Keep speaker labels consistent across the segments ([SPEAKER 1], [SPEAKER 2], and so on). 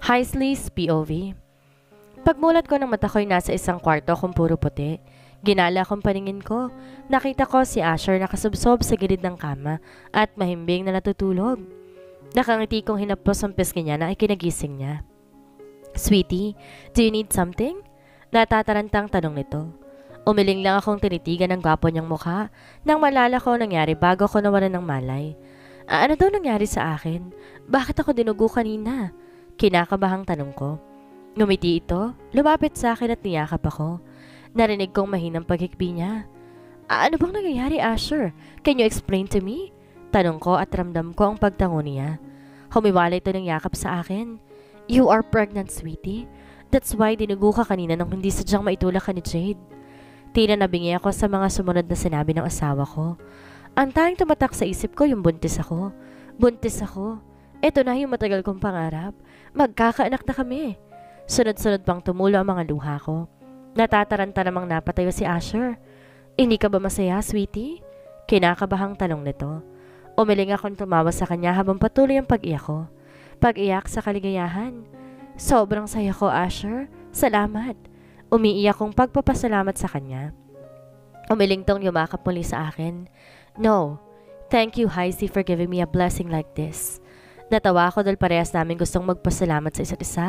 [SPEAKER 1] Heisley's POV. Pagmulat ko ng mata ko'y nasa isang kwarto kung puro puti. Ginala akong paningin ko. Nakita ko si Asher nakasubsob sa gilid ng kama at mahimbing na natutulog. Nakangiti kong hinapos ang pisngi niya na ikinagising niya. Sweetie, do you need something? Natatarantang tanong nito. Umiling lang akong tinitigan ng gwapo niyang mukha nang malala ko nangyari bago ko nawalan ng malay. Ano daw nangyari sa akin? Bakit ako dinugo kanina? Kinakabahang tanong ko. Ngumiti ito, lumapit sa akin at niyakap ako. Narinig kong mahinang paghikbi niya. Ano bang nangyayari, Asher? Can you explain to me? Tanong ko at ramdam ko ang pagtango niya. Humiwalay ito ng yakap sa akin. You are pregnant, sweetie. That's why dinugo ka kanina nang hindi sadyang maitulak ka ni Jade. Tila nabingi ako sa mga sumunod na sinabi ng asawa ko. Ang tanging tumatak sa isip ko yung buntis ako. Buntis ako. Ito na yung matagal kong pangarap. Magkakaanak na kami. Sunod-sunod pang tumulo ang mga luha ko. Natataranta namang napatayo si Asher. Hindi ka ba masaya, sweetie? Kinakabahang tanong nito. Umiling akong tumawa sa kanya habang patuloy ang pag-iyak ko. Pag-iyak sa kaligayahan. Sobrang saya ko, Asher. Salamat. Umiiyak kong pagpapasalamat sa kanya. Umiling tong yumakap muli sa akin. No. Thank you, Heisey, for giving me a blessing like this. Natawa ako dahil parehas namin gustong magpasalamat sa isa't isa.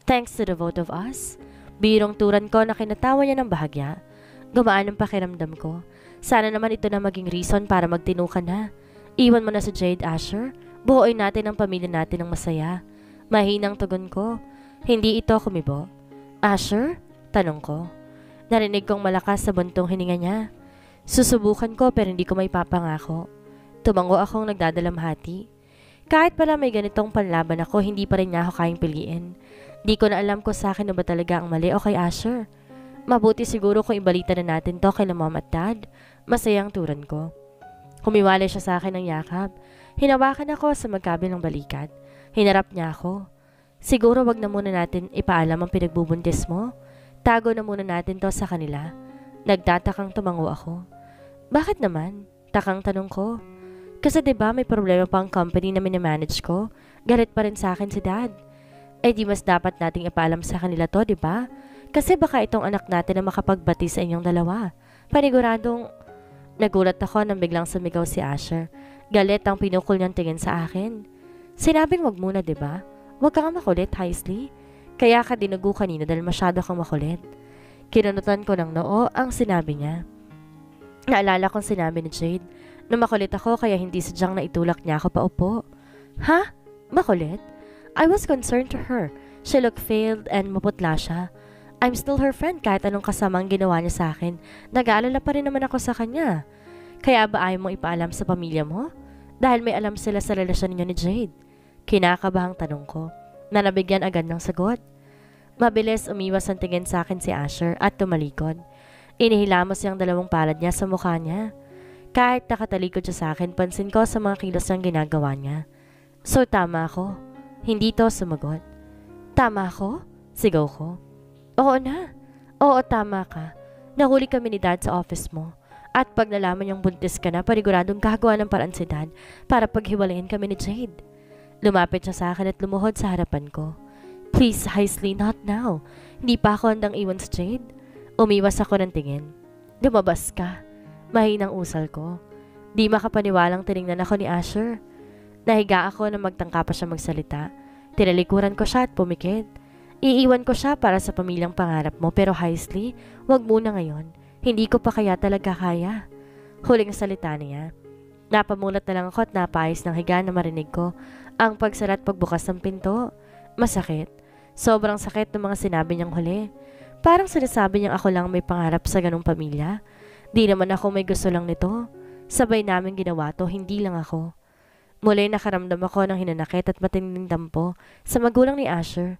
[SPEAKER 1] Thanks to the both of us. Birong turan ko na kinatawa niya ng bahagya. Gumaan ang pakiramdam ko. Sana naman ito na maging reason para magtino ka na. Iwan mo na si Jade, Asher. Buuin natin ang pamilya natin ng masaya. Mahinang tugon ko. Hindi ito kumibo. Asher? Tanong ko. Narinig kong malakas sa buntong hininga niya. Susubukan ko pero hindi ko may papangako. Tumango akong nagdadalamhati. Kahit pala may ganitong panlaban ako, hindi pa rin niya ako kayang piliin. Di ko na alam kung sa akin na ba talaga ang mali o kay Asher. Mabuti siguro kung ibalita na natin to kay mom at dad. Masayang turan ko. Humiwalay siya sa akin ng yakap. Hinawakan ako sa magkabilang balikat. Hinarap niya ako. Siguro wag na muna natin ipaalam ang pinagbubuntis mo. Tago na muna natin to sa kanila. Nagtatakang tumango ako. Bakit naman? Takang tanong ko. Kasi 'di ba may problema pa ang company na minamanage ko? Galit pa rin sa akin si dad. Eh di mas dapat nating ipaalam sa kanila to, 'di ba? Kasi baka itong anak natin na makapagbati sa inyong dalawa. Paniguradong nagulat ako nang biglang sumigaw si Asher. Galit ang pinukol niyang tingin sa akin. Sinabing wag muna, 'di ba? Wag kang makulit, Heisley. Kaya ka dinugo kanina dahil masyado kang makulit. Kinunutan ko ng noo ang sinabi niya. Naalala kong sinabi ni Jade na makulit ako kaya hindi sadyang naitulak niya ako paupo. Ha? Makulit? I was concerned to her. She looked failed and maputla siya. I'm still her friend kahit anong kasamang ginawa niya sa akin. Nag-aalala pa rin naman ako sa kanya. Kaya ba ayaw mong ipaalam sa pamilya mo? Dahil may alam sila sa relasyon niyo ni Jade. Kinakabahang tanong ko na nabigyan agad ng sagot. Mabilis umiwas ang tingin sa akin si Asher at tumalikod. Inihilamos niyang dalawang palad niya sa mukha niya. Kahit nakatalikod siya sa akin, pansin ko sa mga kilos niyang ginagawa niya. So tama ako. Hindi to sumagot. Tama ako? Sigaw ko. Oo na. Oo, tama ka. Nahuli kami ni Dad sa office mo. At pag nalaman niyang buntis ka na, paniguradong gagawa ng paraan si Dad para paghiwalayin kami ni Jade. Lumapit siya sa akin at lumuhod sa harapan ko. Please, Heisley, not now. Hindi pa ako handang iwan sa Jade. Umiwas ako ng tingin. Lumabas ka. Mahinang usal ko. Di makapaniwalang tiningnan ako ni Asher. Nahiga ako na magtangka pa siya magsalita. Tinalikuran ko siya at pumikit. Iiwan ko siya para sa pamilyang pangarap mo pero Heisley, wag muna ngayon. Hindi ko pa kaya talaga kaya. Huling salita niya. Napamulat na lang ako at napayos ng higa na marinig ko ang pagsara at pagbukas ng pinto. Masakit. Sobrang sakit ng mga sinabi niyang huli. Parang sinasabi niyang ako lang may pangarap sa ganung pamilya. Di naman ako may gusto lang nito. Sabay namin ginawa to, hindi lang ako. Muli nakaramdam ako ng hinanakit at matinding dampo sa magulang ni Asher.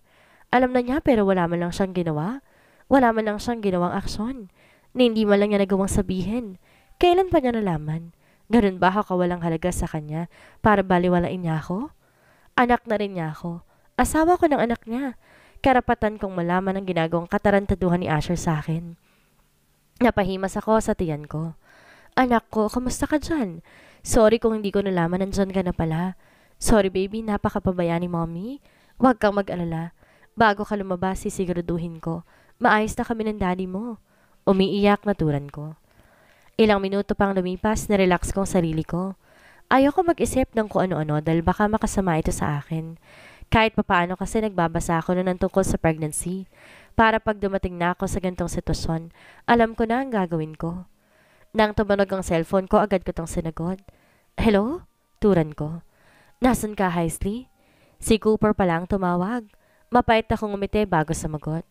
[SPEAKER 1] Alam na niya pero wala man lang siyang ginawa. Wala man lang siyang ginawang aksyon. Na hindi man lang niya nagawang sabihin. Kailan pa niya nalaman? Ganun ba ako kawalang halaga sa kanya para baliwalain niya ako? Anak na rin niya ako. Asawa ko ng anak niya. Karapatan kong malaman ang ginagawang katarantaduhan ni Asher sa akin. Napahimas ako sa tiyan ko. Anak ko, kamusta ka dyan? Sorry kung hindi ko nalaman nandyan ka na pala. Sorry baby, napakapabaya ni mommy. Huwag kang mag-alala. Bago ka lumabas, sisiguraduhin ko. Maayos na kami ng daddy mo. Umiiyak na turan ko. Ilang minuto pang lumipas, na-relax kong sarili ko. Ayoko mag-isip ng kung ano-ano dahil baka makasama ito sa akin. Kahit papaano kasi nagbabasa ako noon ng tungkol sa pregnancy. Para pag dumating na ako sa gantong sitwasyon, alam ko na ang gagawin ko. Nang tumunog ang cellphone ko, agad ko tong sinagot. Hello? Turan ko. Nasaan ka, Heisley? Si Cooper pa lang tumawag. Mapait akong umiti bago sumagot.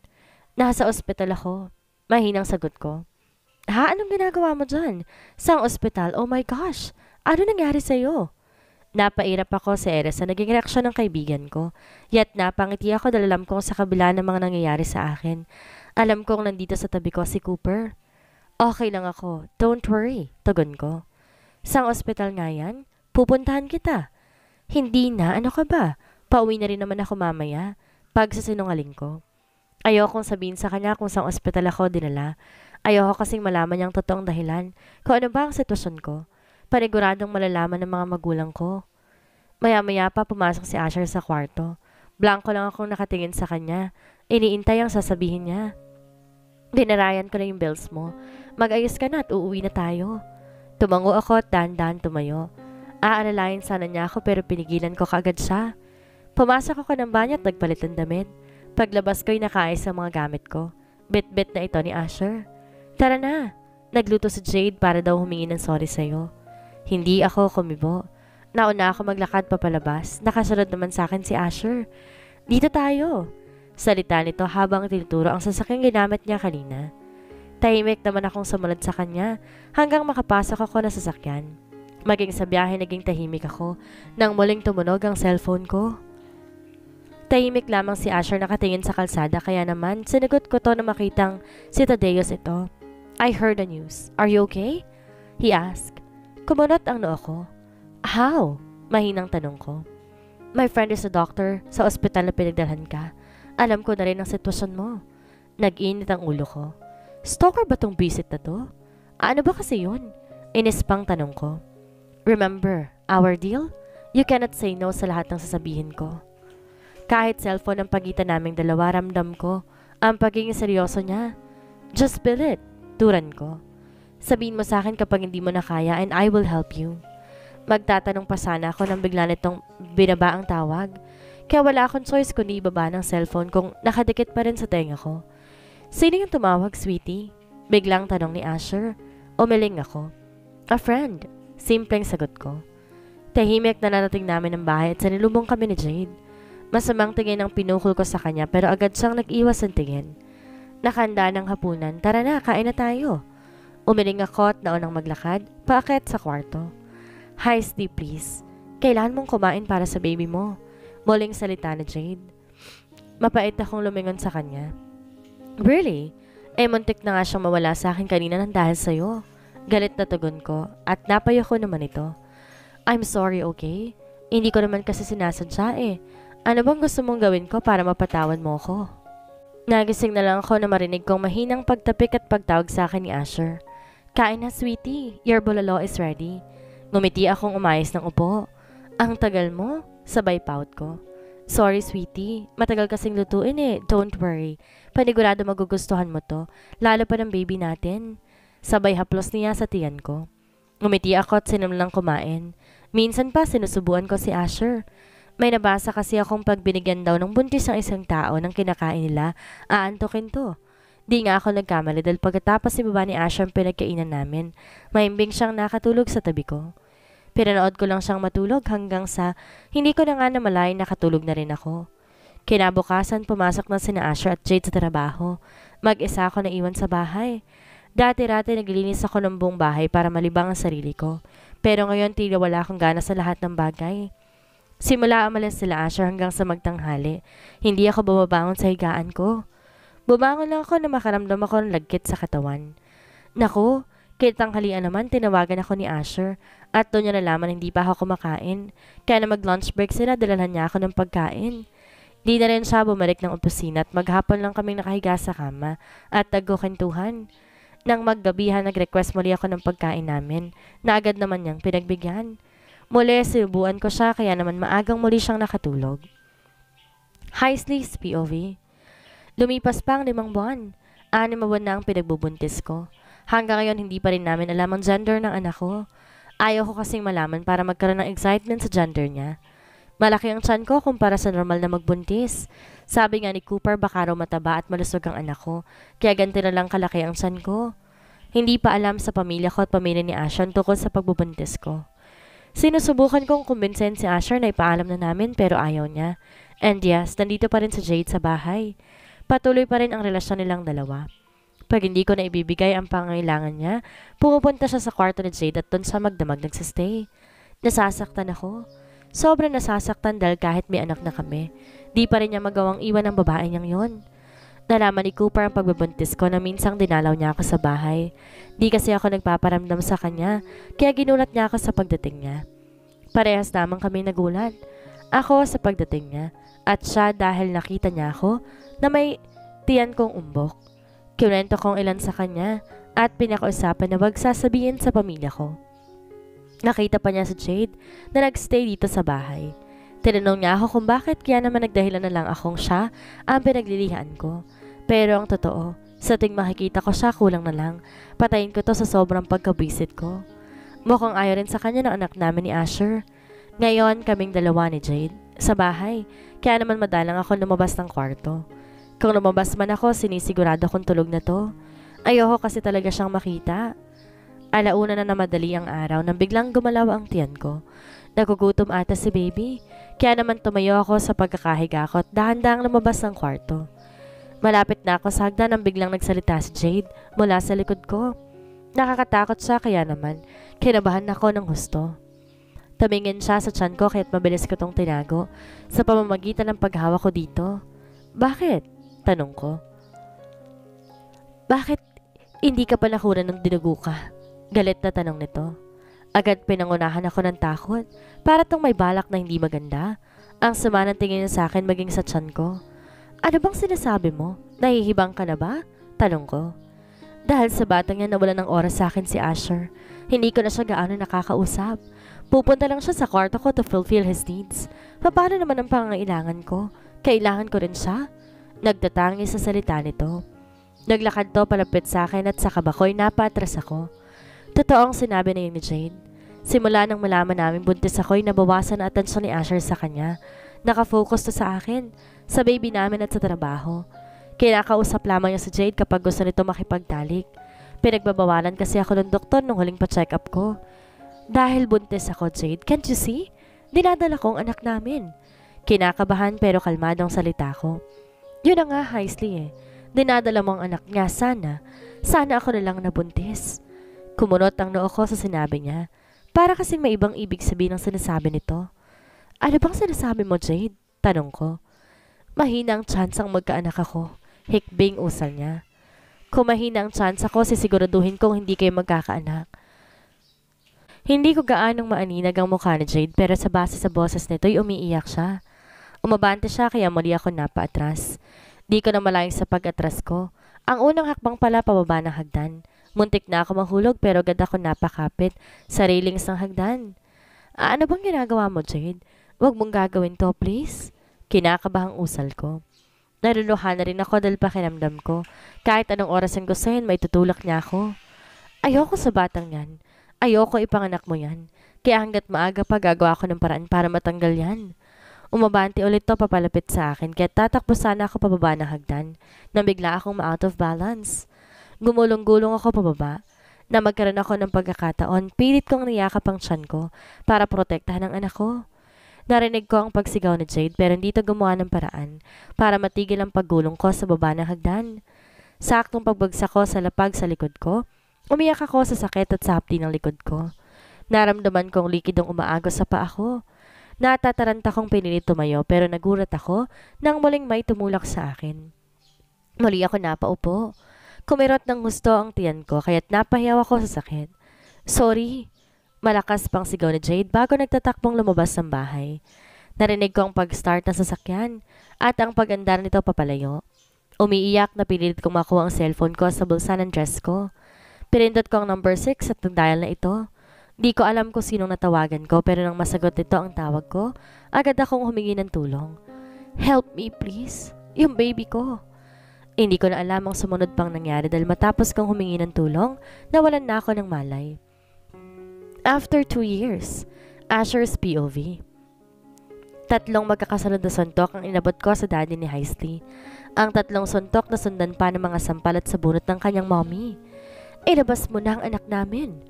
[SPEAKER 1] Nasa ospital ako. Mahinang sagot ko. Ha? Anong ginagawa mo dyan? Saang ospital? Oh my gosh! Ano nangyari sa'yo? Napairap ako sa eres sa naging reaksyon ng kaibigan ko. Yet napangiti ako dahil alam kong sa kabila ng mga nangyayari sa akin. Alam kong nandito sa tabi ko si Cooper. Okay lang ako. Don't worry. Tugon ko. Saang ospital nga yan? Pupuntahan kita. Hindi na. Ano ka ba? Pauwi na rin naman ako mamaya. Pagsasinungaling ko. Ayokong sabihin sa kanya kung saang ospital ako dinala. Ayoko kasing malaman niyang totoong dahilan kung ano ba ang sitwasyon ko. Paniguradong malalaman ng mga magulang ko. Maya-maya pa pumasok si Asher sa kwarto. Blanko lang akong nakatingin sa kanya. Iniintay ang sasabihin niya. Dinarayan ko na yung bills mo. Mag-ayos ka na at uuwi na tayo. Tumango ako at dahan-dahan tumayo. Aalalayan sana niya ako pero pinigilan ko kaagad siya. Pumasok ako ng banyo at nagpalit ng damit. Paglabas ko'y nakaayos ang mga gamit ko. Bit-bit na ito ni Asher. Tara na. Nagluto si Jade para daw humingi ng sorry sa'yo. Hindi ako kumibo. Nauna ako maglakad papalabas. Nakasunod naman sa akin si Asher. Dito tayo. Salita nito habang tinuturo ang sasakyang ginamit niya kanina. Tahimik naman akong sumunod sa kanya hanggang makapasok ako na sasakyan. Maging sa biyahe naging tahimik ako nang muling tumunog ang cellphone ko. Tahimik lamang si Asher nakatingin sa kalsada kaya naman sinagot ko to na makitang si Tadeus ito. I heard the news. Are you okay? He asked. Kumunot ang noo ko. How? Mahinang tanong ko. My friend is a doctor sa ospital na pinagdalhan ka. Alam ko na rin ang sitwasyon mo. Nag-init ang ulo ko. Stalker ba tong visit na to? Ano ba kasi yun? Inis pang tanong ko. Remember, our deal? You cannot say no sa lahat ng sasabihin ko. Kahit cellphone ang pagitan naming dalawa, ramdam ko ang pagiging seryoso niya. Just spill it. Turan ko. Sabihin mo sa akin kapag hindi mo na kaya and I will help you. Magtatanong pa sana ako nang bigla nitong binaba ang tawag. Kaya wala akong choice kundi ibaba ng cellphone kung nakadikit pa rin sa tenga ko. Sino yung tumawag, sweetie? Biglang tanong ni Asher. Umiling ako. A friend. Simpleng sagot ko. Tahimik na narating namin ng bahay at sanilubong kami ni Jade. Masamang tingin ang pinukol ko sa kanya pero agad siyang nag-iwas ang tingin. Nakahanda ng hapunan. Tara na, kain na tayo. Umiling ako at naunang maglakad, paakyat sa kwarto. Hi, Steve, please. Kailangan mong kumain para sa baby mo. Muling salita ni Jade. Mapait akong lumingon sa kanya. Really? Muntik na nga siyang mawala sa akin kanina nang dahil sa'yo. Galit na tugon ko at napayo ko naman ito. I'm sorry, okay? Hindi ko naman kasi sinasadya eh. Ano bang gusto mong gawin ko para mapatawad mo ko? Nagising na lang ako na marinig kong mahinang pagtapik at pagtawag sa akin ni Asher. Kain na, sweetie. Your bulalo is ready. Ngumiti akong umayos ng upo. Ang tagal mo? Sabay pout ko. Sorry, sweetie. Matagal kasing lutuin eh. Don't worry. Panigurado magugustuhan mo to. Lalo pa ng baby natin. Sabay haplos niya sa tiyan ko. Ngumiti ako at sinumlang kumain. Minsan pa sinusubuan ko si Asher. May nabasa kasi akong pag binigyan daw ng buntis ang isang tao ng kinakain nila, aantukin to. Di nga ako nagkamali dahil pagkatapos ibaba ni Asher ang pinagkainan namin, mahimbing siyang nakatulog sa tabi ko. Pinanood ko lang siyang matulog hanggang sa hindi ko na nga namalayan nakatulog na rin ako. Kinabukasan pumasok na sina Asher at Jade sa trabaho. Mag-isa ako na iwan sa bahay. Dati-rati naglilinis ako ng buong bahay para malibang ang sarili ko. Pero ngayon tila wala akong gana sa lahat ng bagay. Simula umalis sila Asher hanggang sa magtanghali. Hindi ako bumabangon sa higaan ko. Bumangon lang ako na makaramdam ako ng lagkit sa katawan. Naku, kitanghalian naman tinawagan ako ni Asher at doon niya nalaman hindi pa ako kumakain. Kaya na mag-lunch break sila, dalahan niya ako ng pagkain. Di na rin siya bumalik ng opisina at maghapon lang kaming nakahiga sa kama at nagkukentuhan. Nang maggabihan, nag-request muli ako ng pagkain namin na agad naman niyang pinagbigyan. Muli, sinubuan ko siya kaya naman maagang muli siyang nakatulog. Heisley's POV. Lumipas pa ang 5 buwan. 6 buwan na ang pinagbubuntis ko. Hanggang ngayon hindi pa rin namin alam ang gender ng anak ko. Ayaw ko kasing malaman para magkaroon ng excitement sa gender niya. Malaki ang tiyan ko kumpara sa normal na magbuntis. Sabi nga ni Cooper baka raw mataba at malusog ang anak ko, kaya ganti na lang kalaki ang tiyan ko. Hindi pa alam sa pamilya ko at pamilya ni Asher tungkol sa pagbubuntis ko. Sinusubukan kong kumbinsen si Asher na ipaalam na namin pero ayaw niya. And yes, nandito pa rin si Jade sa bahay. Patuloy pa rin ang relasyon nilang dalawa. Pag hindi ko na ibibigay ang pangangailangan niya, pumupunta siya sa kwarto ni Jade at doon siya magdamag nagsistay. Nasasaktan ako. Sobrang nasasaktan dahil kahit may anak na kami, di pa rin niya magawang iwan ang babae niyang yon. Nalaman ni Cooper ang pagbubuntis ko na minsang dinalaw niya ako sa bahay. Di kasi ako nagpaparamdam sa kanya, kaya ginulat niya ako sa pagdating niya. Parehas naman kami nagulat. Ako sa pagdating niya, at siya dahil nakita niya ako na may tiyan kong umbok. Kinwento kong ilan sa kanya at pinakausapan na wag sasabihin sa pamilya ko. Nakita pa niya si Jade na nagstay dito sa bahay. Tinanong niya ako kung bakit, kaya naman nagdahilan na lang akong siya ang pinaglilihan ko. Pero ang totoo, sa ting makikita ko siya kulang na lang. Patayin ko to sa sobrang pagkabisit ko. Mukhang ayaw rin sa kanya ng anak namin ni Asher. Ngayon kaming dalawa ni Jade sa bahay, kaya naman madalang ako lumabas ng kwarto. Kung lumabas man ako, sinisigurado kong tulog na to. Ayoko kasi talaga siyang makita. Alauna na madali ang araw nang biglang gumalaw ang tiyan ko. Nagugutom ata si baby, kaya naman tumayo ako sa pagkakahiga ko at dahan-dahang lumabas ng kwarto. Malapit na ako sa hagdan nang biglang nagsalita si Jade mula sa likod ko. Nakakatakot siya kaya naman kinabahan ako ng husto. Tumingin siya sa tiyan ko kaya't mabilis ko tong tinago sa pamamagitan ng paghawak ko dito. Bakit? Tanong ko. Bakit hindi ka pa nakunan ng dinugo ka? Galit na tanong nito. Agad pinangunahan ako ng takot para tong may balak na hindi maganda. Ang sama ng tingin niya sa akin maging sa tiyan ko. Ano bang sinasabi mo? Nahihibang ka na ba? Tanong ko. Dahil sa batang yan nawala ng oras sa akin si Asher. Hindi ko na siya gaano nakakausap. Pupunta lang siya sa kwarto ko to fulfill his needs. Paano naman ang pangangailangan ko? Kailangan ko rin siya? Nagtatangi sa salita nito. Naglakad to palapit sa akin at sa kabakoy napatras ako. Totoo ang sinabi na yun ni Jade. Simula nang malaman namin buntis ako'y nabawasan na atensyon ni Asher sa kanya. Nakafocus to sa akin, sa baby namin at sa trabaho. Kinakausap lamang niya si Jade kapag gusto nito makipagtalik. Pinagbabawalan kasi ako ng doktor nung huling pa-check up ko. Dahil buntis ako, Jade, can't you see? Dinadala ko ang anak namin. Kinakabahan pero kalmadong salita ko. Yun na nga, Heisley eh. Dinadala mo ang anak niya, sana. Sana ako na lang nabuntis. Kumunot ang noo ko sa sinabi niya. Para kasing may ibang ibig sabihin ng sinasabi nito. Ano bang sinasabi mo, Jade? Tanong ko. Mahina ang chance ang magkaanak ako. Hikbing usal niya. Kung mahina ang chance ako, sisiguraduhin kong hindi kayo magkakaanak. Hindi ko gaanong maaninag ang mukha ni Jade pero sa base sa boses nito'y umiiyak siya. Umabante siya kaya muli ako napaatras. Di ko na malayang sa pag-atras ko. Ang unang hakbang pala pababa ng hagdan. Muntik na ako mahulog pero agad ako napakapit sa railings ng hagdan. Ano bang ginagawa mo, Jade? Huwag mong gagawin to, please. Kinakabahang usal ko. Naluluhan na rin ako dahil pakiramdam ko. Kahit anong oras ang gustuhin, may tutulak niya ako. Ayoko sa batang yan. Ayoko ipanganak mo yan. Kaya hanggat maaga pa gagawa ko ng paraan para matanggal yan. Umabante ulit to papalapit sa akin kaya tatakbo sana ako pababa ng hagdan nang bigla akong ma-out of balance. Gumulong-gulong ako pababa. Na magkaroon ako ng pagkakataon, pilit kong niyakap ang tiyan ko para protektahan ang anak ko. Narinig ko ang pagsigaw ni Jade pero hindi to gumawa ng paraan para matigil ang paggulong ko sa baba ng hagdan. Saktong pagbagsak ko sa lapag sa likod ko, umiyak ako sa sakit at sa hapdi ng likod ko. Naramdaman kong likidong umaagos sa paa ko. Natataranta kong pinilit tumayo pero nagulat ako nang muling may tumulak sa akin. Muli ako napaupo. Kumirot ng gusto ang tiyan ko kaya't napahiyaw ako sa sakit. Sorry. Malakas pang sigaw ni Jade bago nagtatakbong lumabas ng bahay. Narinig ko ang pag-start ng sasakyan at ang pag-andar nito papalayo. Umiiyak na pinilit kong makuha ang cellphone ko sa bulsa ng dress ko. Pinindot ko ang number 6 at nag-dial na ito. Di ko alam kung sinong natawagan ko pero nang masagot nito ang tawag ko, agad akong humingi ng tulong. Help me please. Yung baby ko. Hindi ko na alam ang sumunod pang nangyari dahil matapos kong humingi ng tulong, nawalan na ako ng malay. After 2 years, Asher's POV. 3 magkakasunod na suntok ang inabot ko sa daddy ni Heisley. Ang 3 suntok na sundan pa ng mga sampal at sabunot ng kanyang mommy. Ilabas mo na ang anak namin.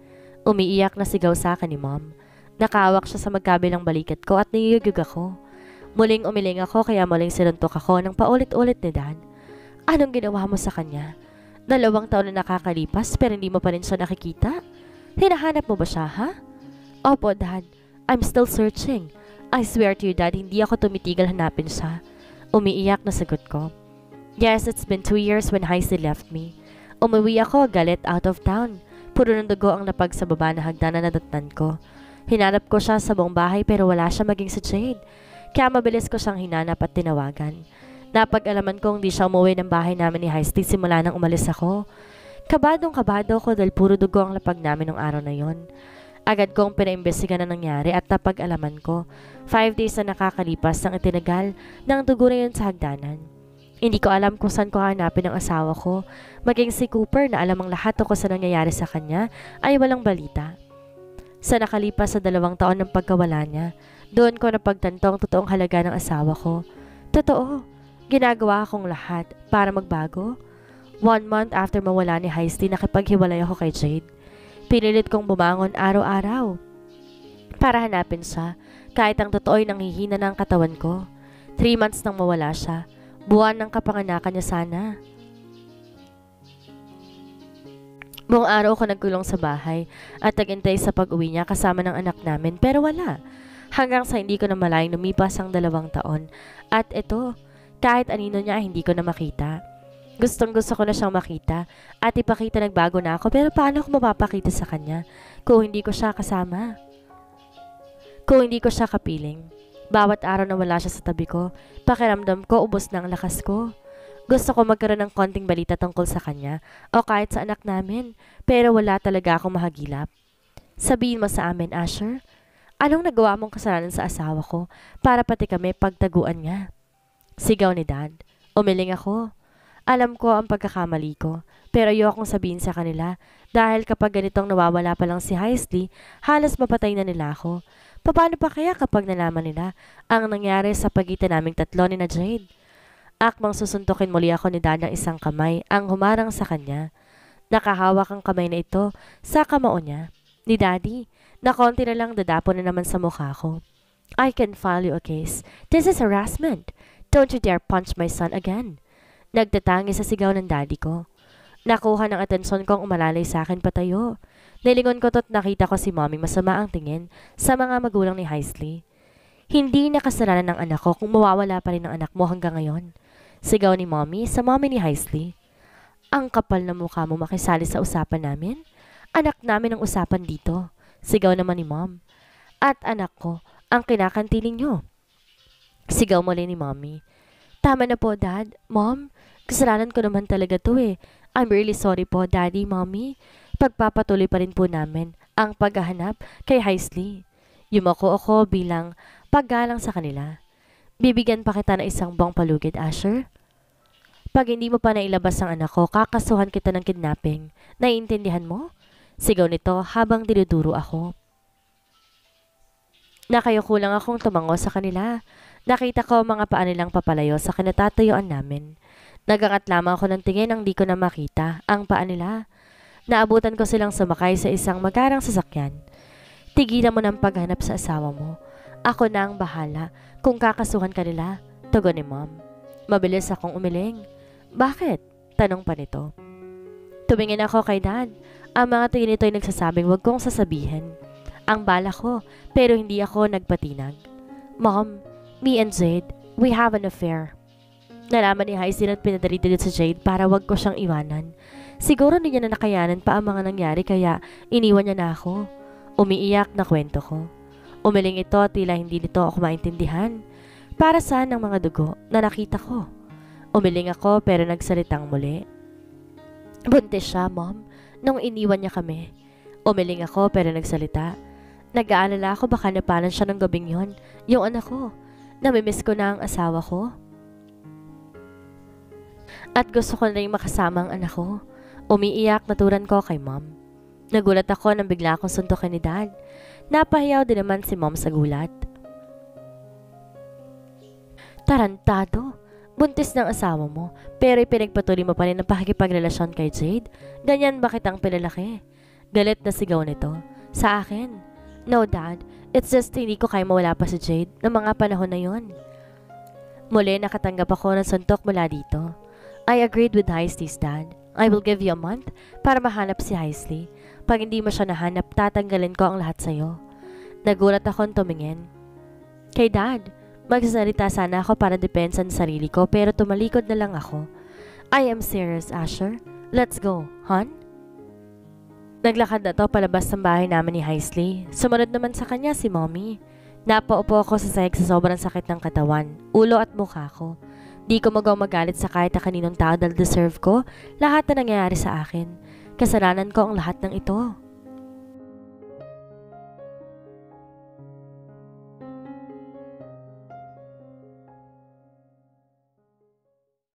[SPEAKER 1] Umiiyak na sigaw sa akin ni mom. Nakahawak siya sa magkabilang balikat ko at niyuyugug ako. Muling umiling ako kaya muling sinuntok ako ng paulit-ulit ni dad. Anong ginawa mo sa kanya? 2 taon na nakakalipas pero hindi mo pa rin siya nakikita? Hinahanap mo ba siya, ha? Opo, dad. I'm still searching. I swear to you, dad, hindi ako tumitigil hanapin siya. Umiiyak na sagot ko. Yes, it's been 2 years when Heisley left me. Umuwi ako, galit, out of town. Puro ng dugo ang napag sa baba na hagdan na nadatnan ko. Hinanap ko siya sa buong bahay pero wala siya maging sa Jade. Kaya mabilis ko siyang hinanap at tinawagan. Napag-alaman kong di siya umuwi ng bahay namin ni Heisley simula nang umalis ako. Kabadong-kabado ko dahil puro dugo ang lapag namin nung araw na yon. Agad kong pinaimbestiga na nangyari at napag-alaman ko. 5 days na nakakalipas nang itinagal ng dugo na yun sa hagdanan. Hindi ko alam kung saan ko hanapin ang asawa ko. Maging si Cooper na alam ang lahat tungkol sa nangyayari sa kanya ay walang balita. Sa nakalipas sa 2 taon ng pagkawala niya, doon ko napagtanto ang totoong halaga ng asawa ko. Totoo. Ginagawa akong lahat para magbago. 1 month after mawala ni Heisley, nakipaghiwalay ako kay Jade. Pinilit kong bumangon araw-araw para hanapin siya, kahit ang totoo'y nanghihina na ang katawan ko. 3 months nang mawala siya, buwan ng kapanganakan niya sana. Buong araw ko nagkulong sa bahay at nagintay sa pag-uwi niya kasama ng anak namin pero wala. Hanggang sa hindi ko na malayang lumipas ang 2 taon. At ito, kahit anino niya hindi ko na makita. Gustong gusto ko na siyang makita at ipakita nagbago na ako pero paano ko mapapakita sa kanya kung hindi ko siya kasama? Kung hindi ko siya kapiling. Bawat araw na wala siya sa tabi ko, pakiramdam ko ubos na ang lakas ko. Gusto ko magkaroon ng konting balita tungkol sa kanya o kahit sa anak namin pero wala talaga akong mahagilap. Sabihin mo sa amin, Asher, anong nagawa mong kasalanan sa asawa ko para pati kami pagtaguan niya? Sigaw ni dad. Umiling ako. Alam ko ang pagkakamali ko, pero ayokong sabihin sa kanila dahil kapag ganitong nawawala pa lang si Heisley, halos mapatay na nila ako. Paano pa kaya kapag nalaman nila ang nangyari sa pagitan naming 3 ni na Jade? Akmang susuntukin muli ako ni dad ng isang kamay ang humarang sa kanya. Nakahawak ang kamay na ito sa kamao niya. Ni daddy, na konti na lang dadapo na naman sa mukha ko. I can file you a case. This is harassment. Don't you dare punch my son again. Nagtatangi sa sigaw ng daddy ko. Nakuha ng atensyon kong umalalay sa akin patayo. Nilingon ko to't nakita ko si mommy masama ang tingin sa mga magulang ni Heisley. Hindi nakasalanan ng anak ko kung mawawala pa rin ang anak mo hanggang ngayon. Sigaw ni mommy sa mommy ni Heisley. Ang kapal na mukha mo makisali sa usapan namin? Anak namin ang usapan dito. Sigaw naman ni mom. At anak ko ang kinakantiling nyo. Sigaw muli ni mommy. Tama na po, dad. Mom, kasalanan ko naman talaga to eh. I'm really sorry po, daddy, mommy. Pagpapatuloy pa rin po namin ang paghahanap kay Heisley. Yumako ako bilang paggalang sa kanila. Bibigyan pa kita ng isang buwang palugid, Asher. Pag hindi mo pa nailabas ang anak ko, kakasuhan kita ng kidnapping. Naiintindihan mo? Sigaw nito habang dinuduro ako. Nakayuko lang akong tumango sa kanila. Nakita ko mga paa nilang papalayo sa kinatatayuan namin. Nagangat lamang ako ng tingin nang di ko na makita ang paa nila. Naabutan ko silang sumakay sa isang magarang sasakyan. Tigilan mo ng paghanap sa asawa mo. Ako na ang bahala kung kakasuhan ka nila, tugon ni mom. Mabilis akong umiling. Bakit? Tanong pa nito. Tumingin ako kay dad. Ang mga tingin nito ay nagsasabing wag kong sasabihin. Ang bala ko, pero hindi ako nagpatinag. Mom, me and Jade, we have an affair. Nalaman ni Heisley at pinadalito sa Jade para wag ko siyang iwanan. Siguro hindi niya na nakayanan pa ang mga nangyari kaya iniwan niya na ako. Umiiyak na kwento ko. Umiling ito at tila hindi nito ako maintindihan. Para saan ang mga dugo na nakita ko? Umiling ako pero nagsalitang muli. Buntis siya, mom, nung iniwan niya kami. Umiling ako pero nagsalita. Nag-aalala ako baka napalan siya ng gabing yon, yung anak ko. Namimiss ko na ang asawa ko. At gusto ko na rin makasama ang anak ko. Umiiyak na turan ko kay Mom. Nagulat ako nang bigla akong suntukin ni Dad. Napahiyaw din naman si Mom sa gulat. Tarantado! Buntis ng asawa mo, pero ipinagpatuloy mo pa rin ang pakikipagrelasyon kay Jade? Ganyan ba kitang pinalaki? Galit na sigaw nito. Sa akin? No, Dad. It's just hindi ko kaya mawala pa si Jade ng mga panahon na yon. Muli nakatanggap ako ng suntok mula dito. I agreed with Heisley's dad. I will give you a month para mahanap si Heisley. Pag hindi mo siya nahanap, tatanggalin ko ang lahat sa'yo. Nagulat akong tumingin. Kay Dad, magsasalita sana ako para depensa sa sarili ko pero tumalikod na lang ako. I am serious, Asher. Let's go, hon? Naglakad na to palabas ng bahay namin ni Heisley. Sumunod naman sa kanya si Mommy. Napaupo ako sa sahig sa sobrang sakit ng katawan, ulo at mukha ko. Di ko magalit sa kahit na kaninong tao dahil deserve ko lahat na nangyayari sa akin. Kasalanan ko ang lahat ng ito.